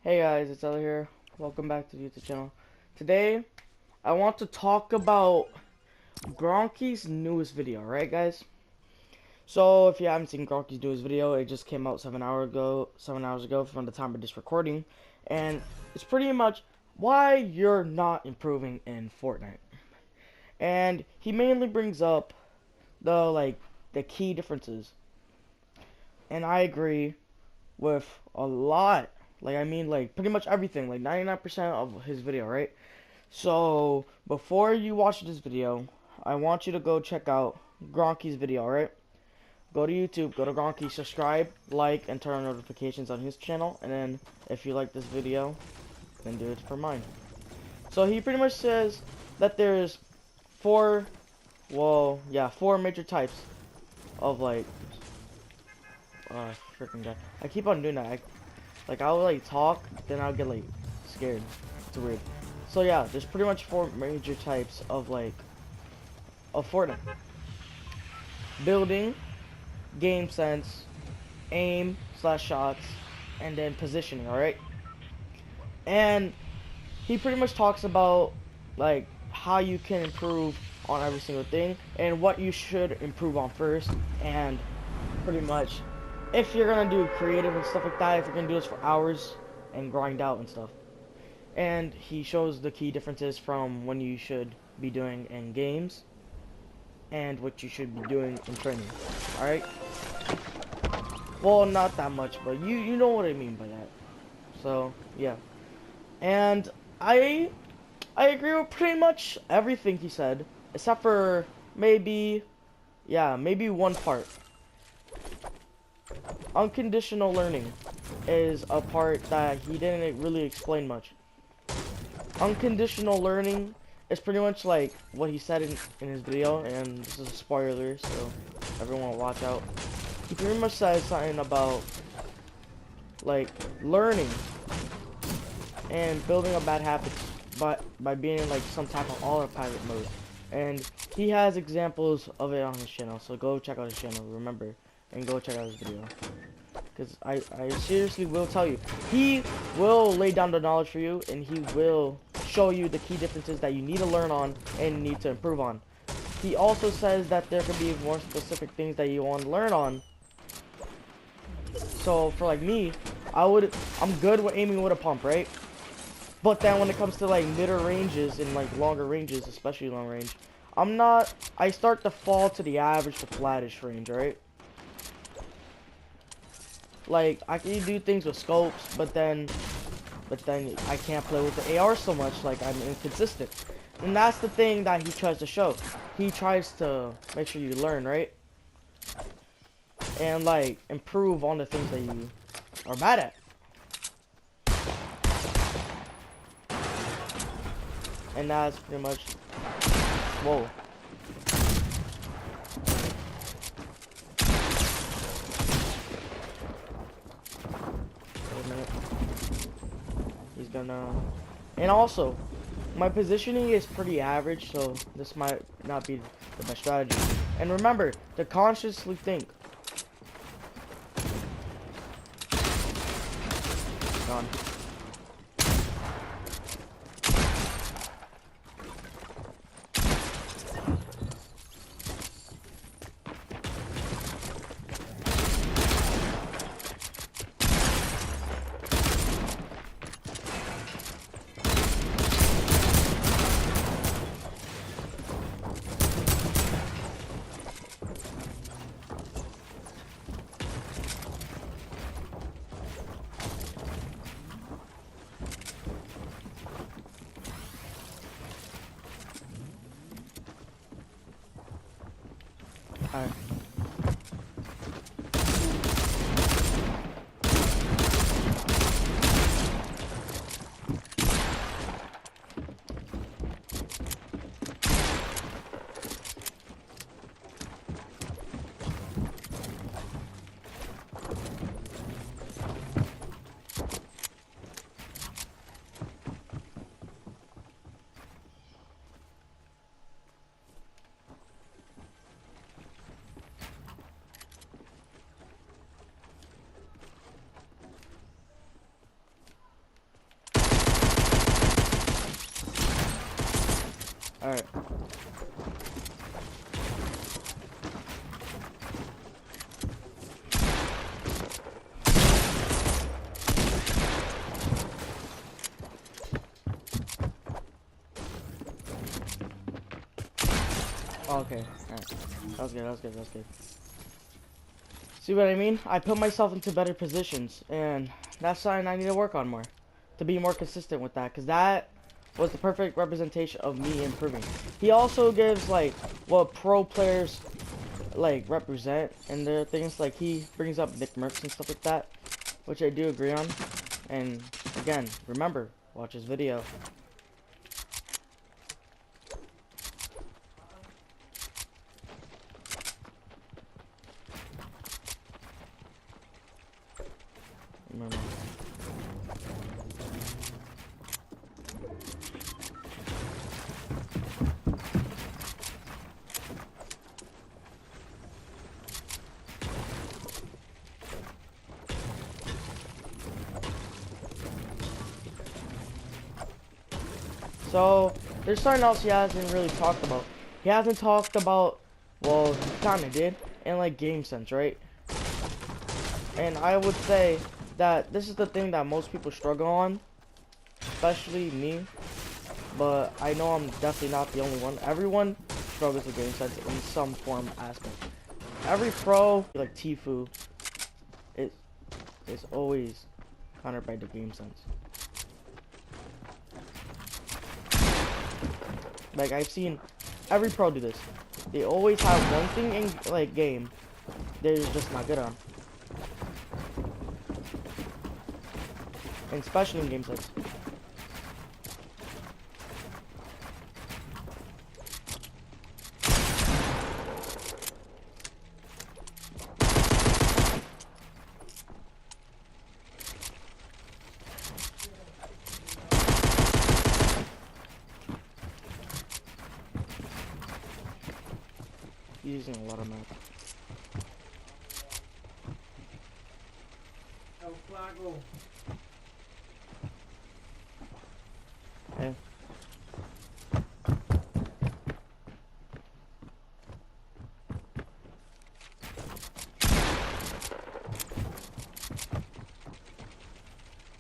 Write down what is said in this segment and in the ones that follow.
Hey guys, it's Ella here. Welcome back to the YouTube channel. Today, I want to talk about Gronky's newest video, right guys? So, if you haven't seen Gronky's newest video, it just came out 7 hours ago from the time of this recording. And it's pretty much why you're not improving in Fortnite. And he mainly brings up the key differences. And I agree with a lot. Pretty much everything, like 99% of his video, right? So, before you watch this video, I want you to go check out Gronky's video, right? Go to YouTube, go to Gronky, subscribe, like, and turn on notifications on his channel. And then, if you like this video, then do it for mine. So, he pretty much says that there's four major types of, freaking guy. I keep on doing that. I'll talk, then I'll get scared. It's weird. So yeah, there's pretty much four major types of Fortnite: building, game sense, aim / shots, and then positioning. All right. And he pretty much talks about how you can improve on every single thing and what you should improve on first, and pretty much if you're gonna do creative and stuff like that, if you're gonna do this for hours and grind out and stuff. And he shows the key differences from when you should be doing in games and what you should be doing in training. Alright? Well, not that much, but you know what I mean by that. So, yeah. And I agree with pretty much everything he said, except for maybe one part. Unconditional learning is a part that he didn't really explain much. Unconditional learning is pretty much like what he said in his video, and this is a spoiler, so everyone watch out. He pretty much said something about learning and building up bad habits by being in some type of autopilot mode. And he has examples of it on his channel, so go check out his channel, remember, and go check out his video. Because I seriously will tell you, he will lay down the knowledge for you, and he will show you the key differences that you need to learn on and need to improve on. He also says that there could be more specific things that you want to learn on. So for me, I'm good with aiming with a pump, right? But then when it comes to middle ranges and longer ranges, especially long range, I start to fall to the average to flattish range, right? I can do things with scopes, but then I can't play with the AR so much, I'm inconsistent. And that's the thing that he tries to show. He tries to make sure you learn, right? And improve on the things that you are bad at. And that's pretty much, whoa. He's gonna, and also my positioning is pretty average, so this might not be the best strategy. And remember to consciously think. Gone. Okay, alright. That was good, that was good, that was good. See what I mean? I put myself into better positions, and that's something I need to work on more. To be more consistent with that, because that was the perfect representation of me improving. He also gives, like, what pro players, like, represent and their things. Like, he brings up Nick Mercs and stuff like that, which I do agree on. And, again, remember, watch his video. Remember. So, there's something else he hasn't really talked about. He hasn't talked about, well, he kinda did, and like game sense, right? And I would say that this is the thing that most people struggle on, especially me, but I know I'm definitely not the only one. Everyone struggles with game sense in some form aspect. Every pro, like Tfue, is always countered by the game sense. Like, I've seen every pro do this. They always have one thing in, like, game they're just not good on. And especially in game sets. Using a lot of map. Hey.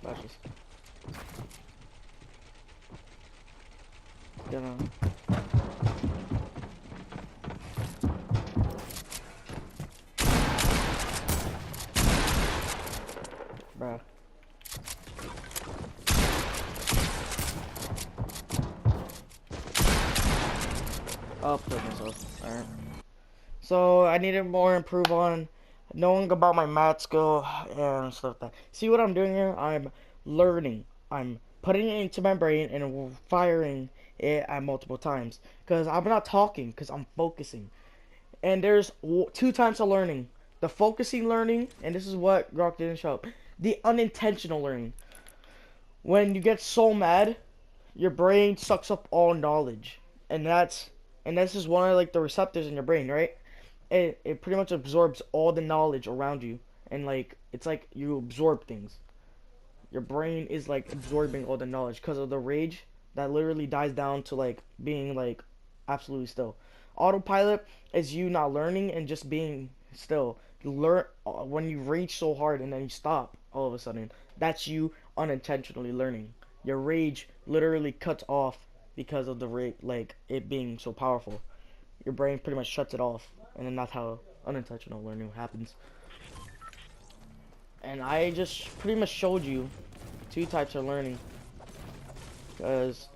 Flashes. Gonna. Bruh. I'll put myself. Alright. So I need to more improve on knowing about my math skill and stuff like that. See what I'm doing here? I'm learning. I'm putting it into my brain and firing it at multiple times. Because I'm not talking, because I'm focusing. And there's two types of learning. The focusing learning, and this is what Grok didn't show up. The unintentional learning. When you get so mad, your brain sucks up all knowledge. And this is one of like the receptors in your brain, right? It pretty much absorbs all the knowledge around you. And like it's like you absorb things. Your brain is like absorbing all the knowledge because of the rage that literally dies down to like being like absolutely still. Autopilot is you not learning and just being still. You learn when you rage so hard and then you stop all of a sudden. That's you unintentionally learning. Your rage literally cuts off because of the rage, like it being so powerful. Your brain pretty much shuts it off, and then that's how unintentional learning happens. And I just pretty much showed you two types of learning. Because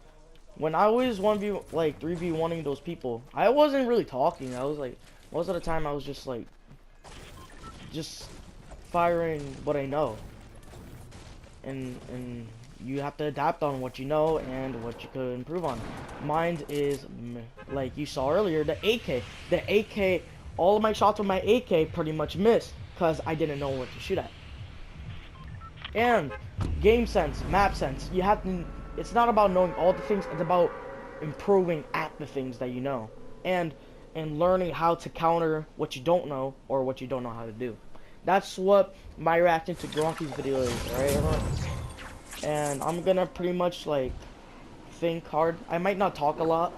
when I was 1v, like 3v1ing those people, I wasn't really talking. I was like, most of the time I was just like, just firing what I know. And you have to adapt on what you know and what you could improve on. Mine is, like you saw earlier, the AK. The AK, all of my shots with my AK pretty much missed because I didn't know what to shoot at. And game sense, map sense, you have to, it's not about knowing all the things, it's about improving at the things that you know. And learning how to counter what you don't know or what you don't know how to do. That's what my reaction to Gronky's video is, alright everyone? And I'm gonna pretty much like think hard. I might not talk a lot,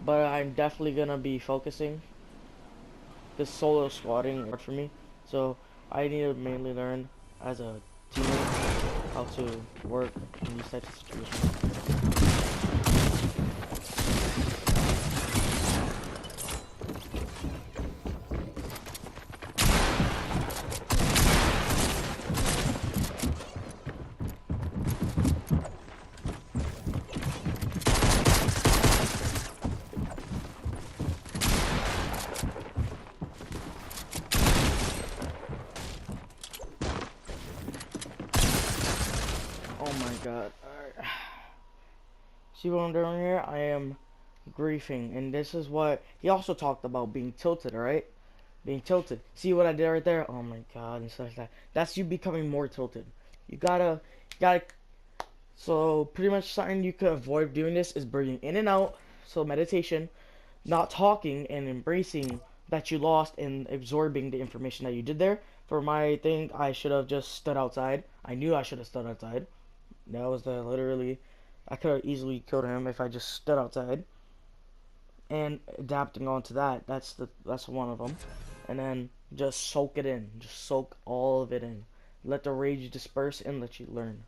but I'm definitely gonna be focusing. This solo squatting is hard for me, so I need to mainly learn as a teammate how to work in these types of situations. Oh my god. Alright. See what I'm doing here? I am griefing, and this is what he also talked about, being tilted, alright? Being tilted. See what I did right there? Oh my god, and stuff like that. That's you becoming more tilted. You gotta, so pretty much something you could avoid doing this is breathing in and out. So meditation, not talking and embracing that you lost and absorbing the information that you did there. For my thing, I should have just stood outside. I knew I should have stood outside. That was the literally, I could have easily killed him if I just stood outside. And adapting onto that, that's one of them. And then just soak it in, just soak all of it in. Let the rage disperse and let you learn.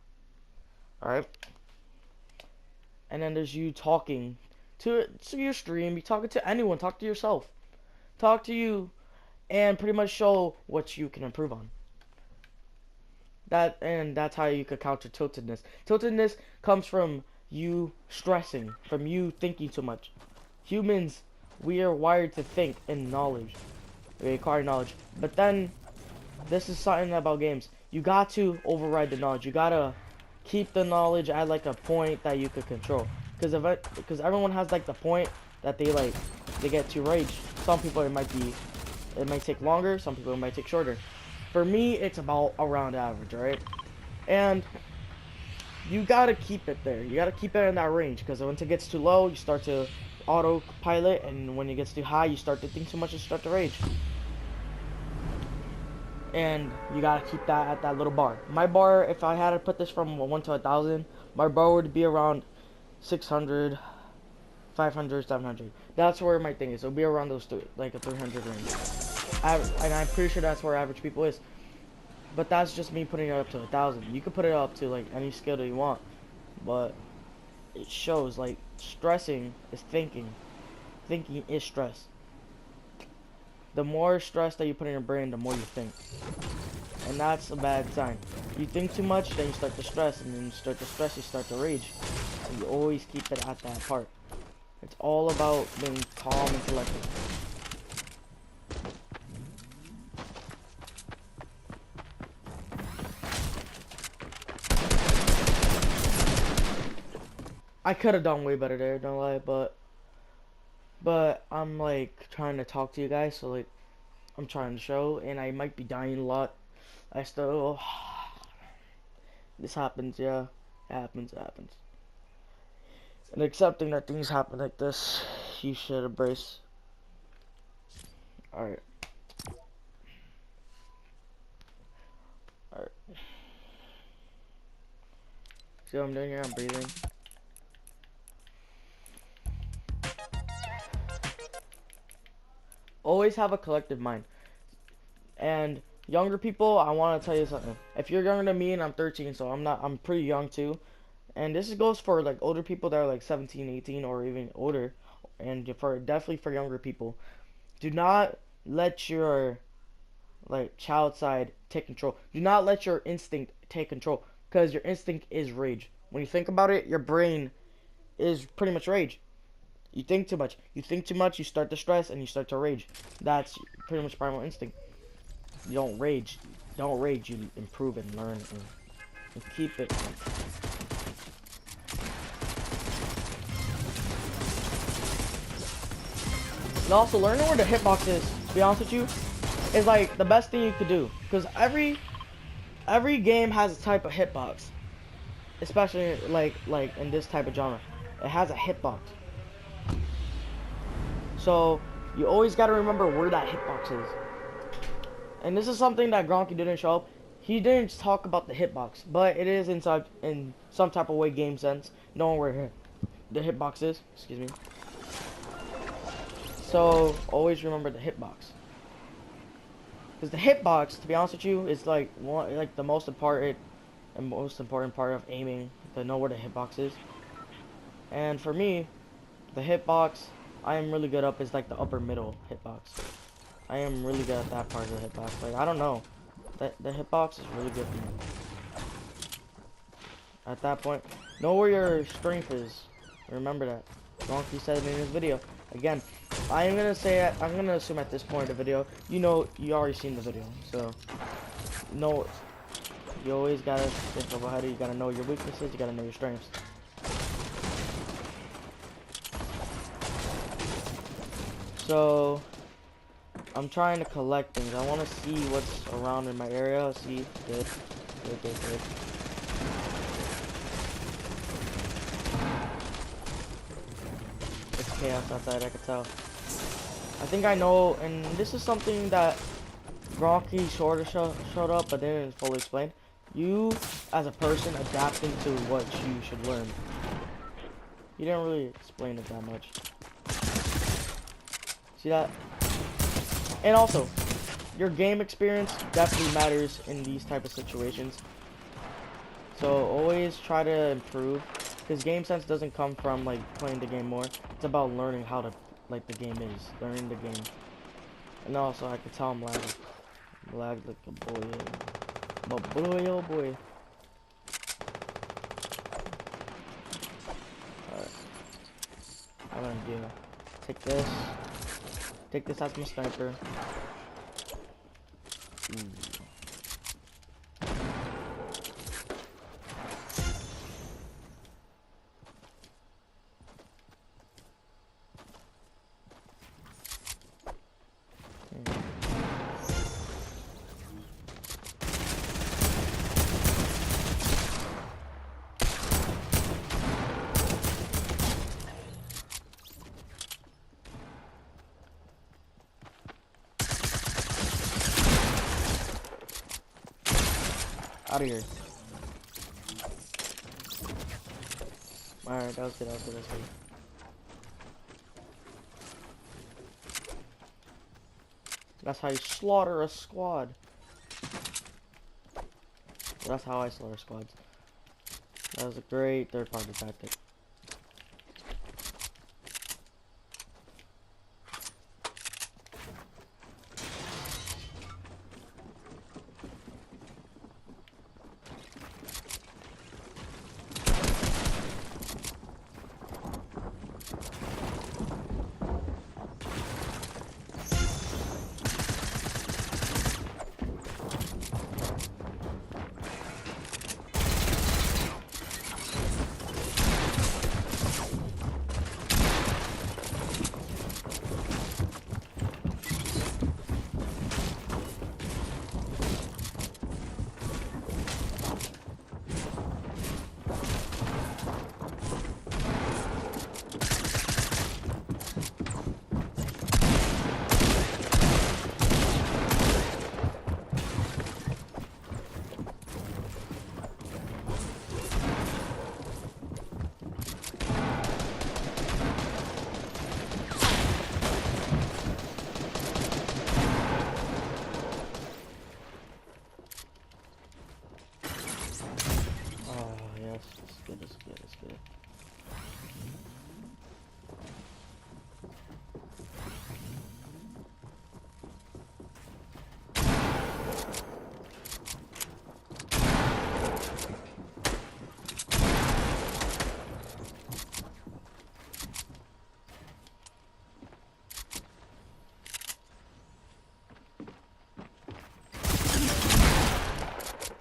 All right. And then there's you talking to your stream. You talking to anyone. Talk to yourself. Talk to you, and pretty much show what you can improve on. That's how you could counter tiltedness. Tiltedness comes from you stressing, from you thinking too much. Humans, we are wired to think in knowledge. We acquire knowledge. But then, this is something about games. You got to override the knowledge. You gotta keep the knowledge at like a point that you could control. Because everyone has like the point that they get too rage. Some people it might take longer. Some people it might take shorter. For me, it's about around average, right? And you gotta keep it there. You gotta keep it in that range, because once it gets too low, you start to autopilot, and when it gets too high, you start to think too much and start to rage. And you gotta keep that at that little bar. My bar, if I had to put this from 1 to 1,000, my bar would be around 600, 500, 700. That's where my thing is. It'll be around those three, like a 300 range. And I'm pretty sure that's where average people is. But that's just me putting it up to 1,000. You can put it up to like any skill that you want, but it shows like stressing is thinking. Thinking is stress. The more stress that you put in your brain, the more you think. And that's a bad sign. You think too much, then you start to stress, and then you start to stress, you start to rage. So you always keep it at that part. It's all about being calm and collected. I could have done way better there, don't lie, but I'm like trying to talk to you guys, so like I'm trying to show, and I might be dying a lot. I still this happens, yeah. It happens. And accepting that things happen like this, you should embrace. Alright. See what I'm doing here? I'm breathing. Always have a collective mind. And younger people, I want to tell you something. If you're younger than me, and I'm 13, so I'm pretty young too. And this goes for like older people that are like 17, 18, or even older, and definitely for younger people. Do not let your like child side take control. Do not let your instinct take control, because your instinct is rage. When you think about it, your brain is pretty much rage. You think too much. You think too much, you start to stress, and you start to rage. That's pretty much primal instinct. You don't rage. Don't rage. You improve and learn and keep it. And also, learning where the hitbox is, to be honest with you, is like the best thing you could do. Because every game has a type of hitbox. Especially like in this type of genre. It has a hitbox. So you always got to remember where that hitbox is. And this is something that Gronky didn't show up. He didn't talk about the hitbox, but it is inside in some type of way game sense, knowing where the hitbox is. Excuse me. So always remember the hitbox. Because the hitbox, to be honest with you, is like the most important part of aiming, to know where the hitbox is. And for me, the hitbox I am really good up is like the upper middle hitbox. I am really good at that part of the hitbox. Like, I don't know, the hitbox is really good for me. At that point, know where your strength is. Remember that. Gronky said it in his video. Again, I'm gonna assume at this point of the video, you already seen the video. So, no, you always gotta think of ahead. You gotta know your weaknesses. You gotta know your strengths. So, I'm trying to collect things. I want to see what's around in my area. See, good. It's chaos outside, I can tell. I think I know, and this is something that Gronky sort of showed up, but didn't fully explain. You, as a person, adapting to what you should learn. He didn't really explain it that much. See that? And also, your game experience definitely matters in these type of situations. So always try to improve, because game sense doesn't come from like playing the game more. It's about learning how to like the game is, learning the game. And also, I can tell I'm lagging. I'm lagged like a boy. But boy, oh boy. Alright. I'm gonna do. Take this. Take this as my sniper. Out of here. Alright, that was good. That's how you slaughter a squad. That's how I slaughter squads. That was a great third-party tactic. It's good.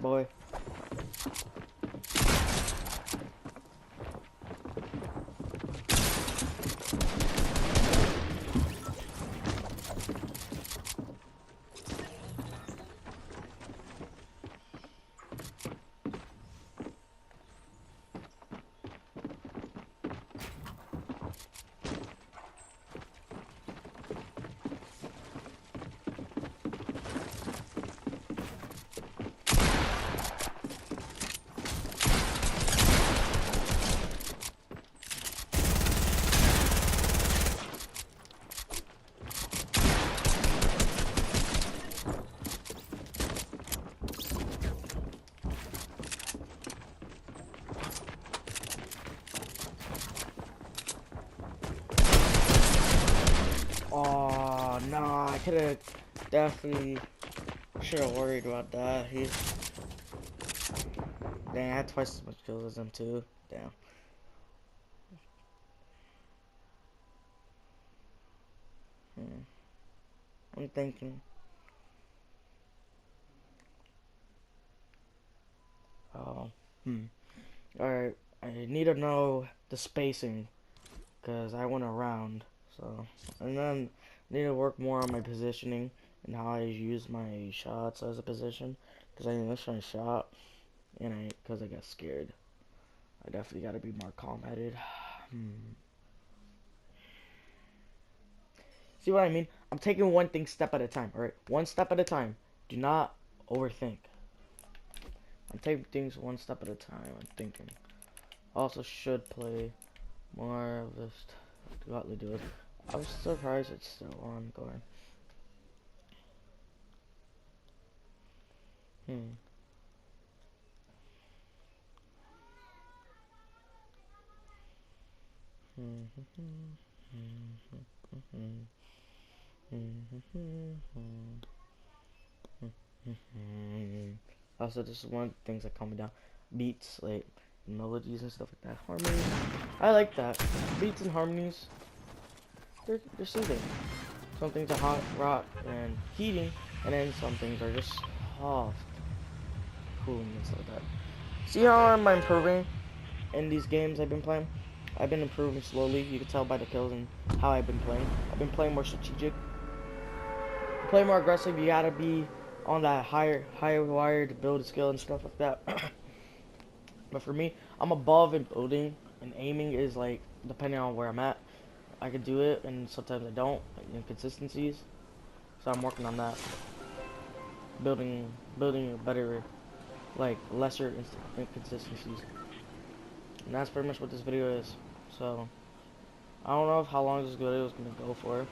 Boy. could have definitely should have worried about that. Dang, I had twice as much kills as him too. Damn. I'm thinking. Oh. Alright. I need to know the spacing, because I went around. So, and then I need to work more on my positioning and how I use my shots as a position, because I missed my shot, and because I got scared. I definitely got to be more calm-headed. See what I mean? I'm taking one thing step at a time, alright? One step at a time. Do not overthink. I'm taking things one step at a time. I'm thinking. Also should play more of this. Godly do it. I was surprised it's still ongoing. Also, this is one of the things that calm me down. Beats, like melodies and stuff like that. Harmonies, I like that. Beats and harmonies, they're soothing. Some things are hot, rock, and heating, and then some things are just soft, cooling and stuff like that. See how I'm improving in these games I've been playing? I've been improving slowly. You can tell by the kills and how I've been playing. I've been playing more strategic. Play more aggressive. You gotta be on that higher wire to build a skill and stuff like that. But for me, I'm above in building, and aiming is like depending on where I'm at. I can do it, and sometimes I don't. Like inconsistencies. So I'm working on that. Building a better, like lesser inconsistencies. And that's pretty much what this video is. So I don't know how long this video is gonna go for.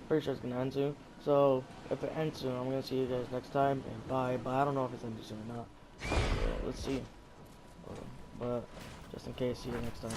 Pretty sure it's gonna end soon. So if it ends soon, I'm gonna see you guys next time. And bye. But I don't know if it's ending soon or not. So let's see. But just in case, see you next time.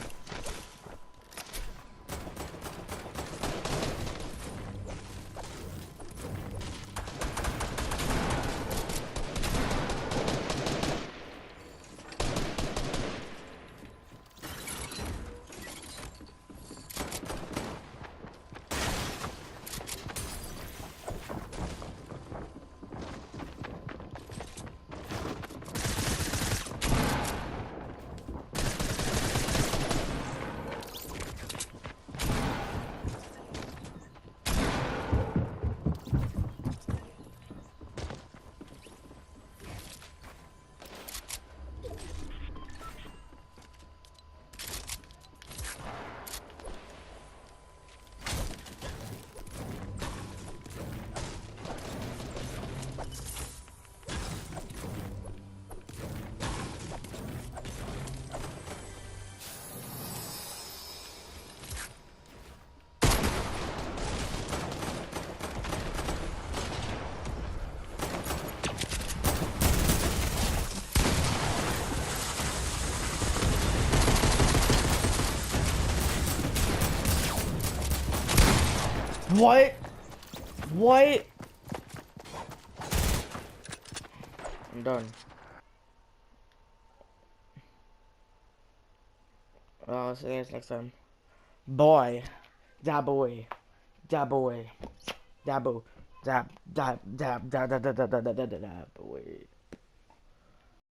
What? What? I'm done. I'll see you guys next time. Boy. Dab away. Dab away. Dab dab dab dab dab dab dab dab dab away.